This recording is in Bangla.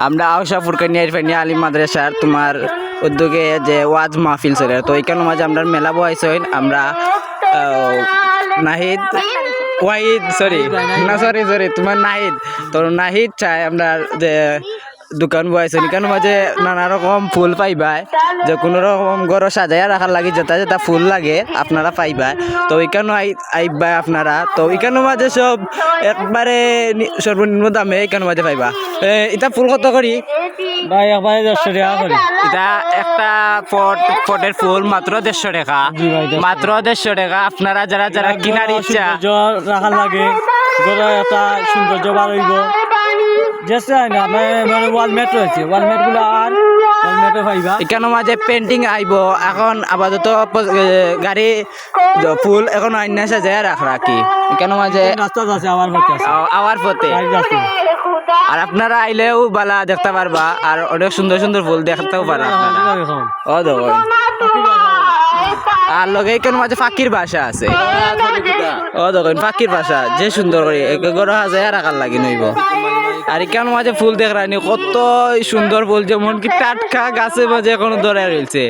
আমরা আশাপুর কন্যার ফেনি আলিম মাদ্রাসার তোমার উদ্যোগে যে ওয়াজ মাহফিল চলে তো এইখানে মাঝে আমরা মেলা বহাইছেন আমরা নাহিদ ওয়াহিদ সরি তোমার নাহিদ তো নাহিদ চাই আমরা যে দোকান বহাইছেন এখানে মাঝে নানা রকম ফুল পাইবা যে কোনো রকম ঘর সাজাইয়া রাখার লাগে যেটা যেটা ফুল লাগে আপনারা পাইবা তো ওইখানে আইবা আপনারা তো ওইখানে মাঝে সব একবারে সর্বনিম্ন দামে এখানে মাঝে পাইবা এটা ফুল কত করি ভাই একবারে 150 টাকা করে এটা একটা পটের ফুল মাত্র 150 টাকা মাত্র 150 টাকা আপনারা যারা যারা কিনার ইচ্ছা রাখার লাগে ঘরে একটা সৌন্দর্য ভালো হইব যেসে না মানে ওয়ালমেট রয়েছে ওয়ালমেট গুলো আর ওয়ালমেটও পাইবা এখানে মাঝে পেন্টিং আইব এখন আপাতত গাড়ি ফুল এখন আইনা সাজায় রাখি এখানে মাঝে রাস্তা আছে আমার পথে আর আপনারা আইলেও বালা দেখতে পারবা আর অনেক সুন্দর সুন্দর ফুল দেখতেও পারবা ও দেখো আর লগে এখানে মাঝে ফাঁকির ভাষা আছে ও দেখেন ফাঁকির ভাষা যে সুন্দর করে গড় হাজায় রাখার লাগি নইব আর এখানে মাঝে ফুল দেখ রানি কত সুন্দর ফুল যেমন কি টাটকা গাছে মাঝে এখনো ধরে রয়েছে